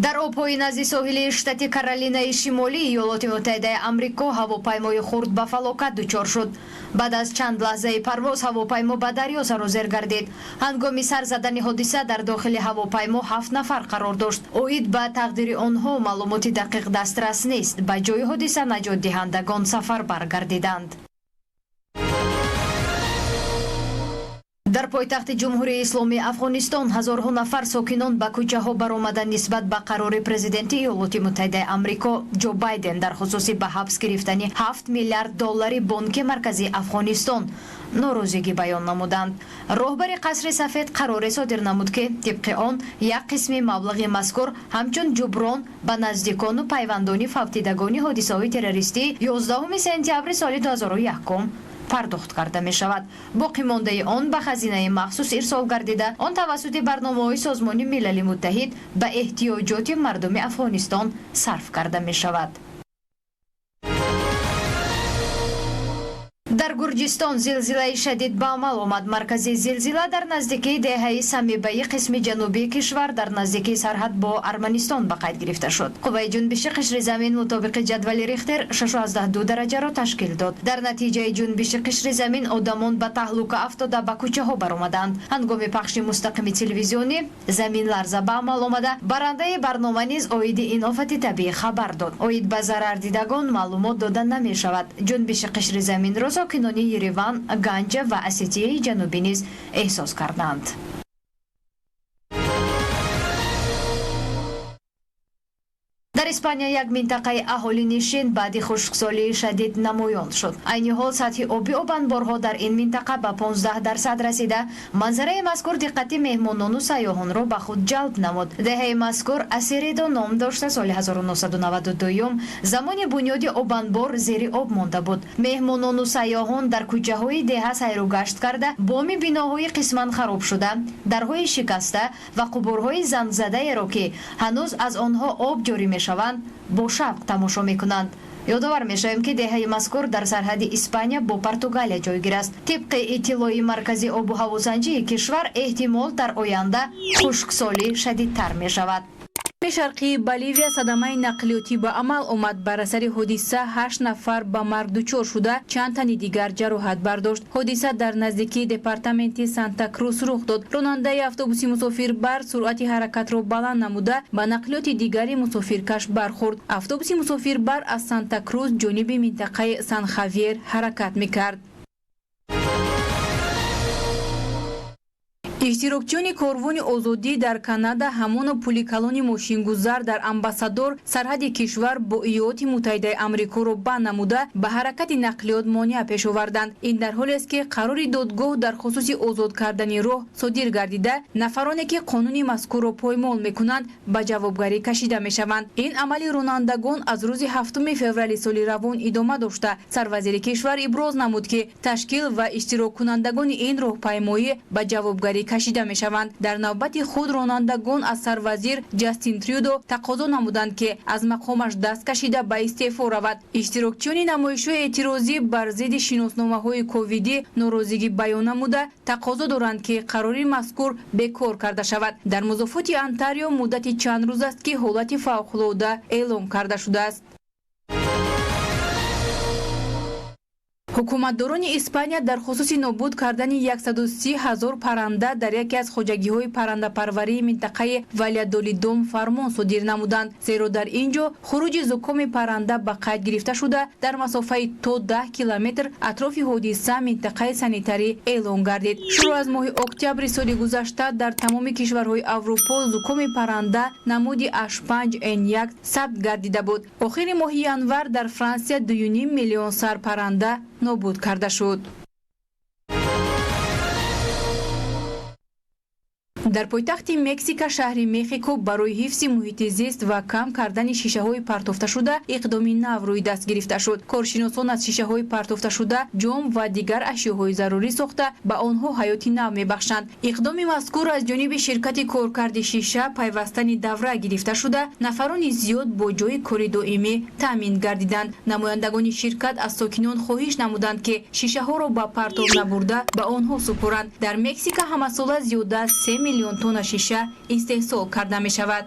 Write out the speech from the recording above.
дар обҳои назди соҳили штати Каролинаи Шимолӣ Иёлоти Муттаҳидаи Амрико ҳавопаймои хурд ба фалокат дучор шуд. баъд аз чанд лаҳзаи парвоз ҳавопаймо ба дарё сарозер гардид. ҳангоми сар задани ҳодиса дар дохили ҳавопаймо 7 нафар қарор дошт. оид ба тақдири онҳо маълумоти дақиқ дастрас нест. ба ҷои ҳодиса наҷотдиҳандагон сафарбар гардиданд. дар пойтахти ҷумҳурии исломии Афғонистон ҳазорҳо нафар сокинон ба кӯчаҳо баромада нисбат ба қарори президенти Иёлоти Муттаҳидаи Амрико Ҷо Байден дар хусуси ба ҳабс гирифтани $7 миллиард Бонки Марказии Афғонистон норозигӣ баён намуданд. роҳбари қасри сафед қароре содир намуд ки тибқи он як қисми маблағи мазкур ҳамчун ҷуброн ба наздикону пайвандони фавтидагони ҳодисаҳои террористии 11 сентябри соли 2001 пардохт карда мешавад. боқӣ мондаи он ба хазинаи махсус ирсол гардида, он тавассути барномаҳои Созмони Милали Муттаҳид ба эҳтиёҷоти мардуми Афғонистон сарф карда мешавад. дар Гурҷистон зилзилаи шадид ба амал омад. маркази зилзила дар наздикии деҳаи Самибаи қисми ҷанубии кишвар дар наздикии сарҳад бо Арманистон ба қайд гирифта шуд. қувваи ҷунбиши қишри замин мутобиқи ҷадвали Рихтер 6.2 дараҷаро ташкил дод. дар натиҷаи ҷунбиши қишри замин одамон ба таҳлука афтода ба кӯчаҳо баромаданд. ҳангоми пахши мустақими телевизионӣ замин ларза ба амал омада, барандаи барнома низ оиди ин офати табиӣ хабар дод. оид ба зарардидагон маълумот дода намешавад. ҷунбиши қишри заминро сокинони Ереван, Ганҷа ва Осетияи ҷанубӣ низ эҳсос карданд. дар Испания як минтақаи аҳолинишин баъди хушксолии шадид намоён шуд. айни ҳол сатҳи оби обанборҳо дар ин минтақа ба 15% расида, манзараи мазкур диққати меҳмонону сайёҳонро ба худ ҷалб намуд. деҳаи мазкур Асередо ном дошта соли 1992 замони бунёди обанбор зери об монда буд. меҳмонону сайёҳон дар кӯчаҳои деҳа сайру гашт карда, боми биноҳои қисман хароб шуда, дарҳои шикаста ва қубурҳои зангзадаеро ки ҳанӯз аз онҳо об ҷорӣ мешаванд бо шавқ тамошо мекунанд. ёдовар мешавем ки деҳаи мазкур дар сарҳади Испания бо Португалия ҷойгир аст. тибқи иттилои маркази обу ҳавосанҷии кишвар эҳтимол дар оянда хушксолӣ шадидтар мешавад. шарқии Боливия садамаи нақлиётӣ ба амал омад. бар асари ҳодиса 8 нафар ба марг дучор шуда, чанд тани дигар ҷароҳат бардошт. ҳодиса дар наздикии департаменти Санта-Крус рух дод. ронандаи автобуси мусофирбар суръати ҳаракатро баланд намуда, ба нақлиёти дигари мусофиркаш бархӯрд. автобуси мусофирбар аз Санта-Крус ҷониби минтақаи Сан-Хавьер ҳаракат мекард. иштирокчиёни корвони озодӣ дар Канада ҳамону пули калони мошингузар дар амбассадор сарҳади кишвар бо Иёлоти Муттаҳидаи Амрикоро банд намуда, ба ҳаракати нақлиёт монеа пеш оварданд. ин дар ҳоле аст ки қарори додгоҳ дар хусуси озод кардани роҳ содир гардида, нафароне ки қонуни мазкурро поймол мекунанд, ба ҷавобгарӣ кашида мешаванд. ин амали ронандагон аз рӯзи 7 феврали соли равон идома дошта. сарвазири кишвар иброз намуд ки ташкил ва иштироккунандагони ин роҳпаймоӣ ба ҷавобгарӣ кашида мешаванд. дар навбати худ ронандагон аз сарвазир Ҷастин Трюдо тақозо намуданд ки аз мақомаш даст кашида ба истеъфо равад. иштирокчиёни намоишҳои эътирозӣ бар зидди шиносномаҳои ковидӣ норозигӣ баён намуда, тақозо доранд ки қарори мазкур бекор карда шавад. дар музофоти Онтарио муддати чанд рӯз аст ки ҳолати фавқулодда эълон карда шудааст. ҳукуматдорони Испания дар хусуси нобуд кардани 130 000 парранда дар яке аз хоҷагиҳои паррандапарварии минтақаи Вальядолидом фармон содир намуданд, зеро дар ин ҷо хуруҷи зукоми парранда ба қайд гирифта шуда, дар масофаи то 10 километр атрофи ҳодиса минтақаи санитарӣ эълон гардид. шурӯъ аз моҳи октябри соли гузашта дар тамоми кишварҳои Аврупо зукоми парранда намуди H5N1 сабт гардида буд. охири моҳи январ дар Франсия 2.5 миллион сар парранда нобуд карда шуд. дар пойтахти Мексика шаҳри Мехико барои ҳифзи муҳити зист ва кам кардани шишаҳои партофташуда иқдоми нав рӯи даст гирифта шуд. коршиносон аз шишаҳои партофташуда ҷом ва дигар ашёҳои зарурӣ сохта ба онҳо ҳаёти нав мебахшанд. иқдоми мазкур аз ҷониби ширкати коркарди шиша пайвастани давра гирифта шуда, нафарони зиёд бо ҷои кори доимӣ таъмин гардиданд. намояндагони ширкат аз сокинон хоҳиш намуданд ки шишаҳоро ба партов набурда ба онҳо супоранд. дар Мексика ҳамасола зиёда аз 3 миллион тонна шиша истеҳсол карда мешавад.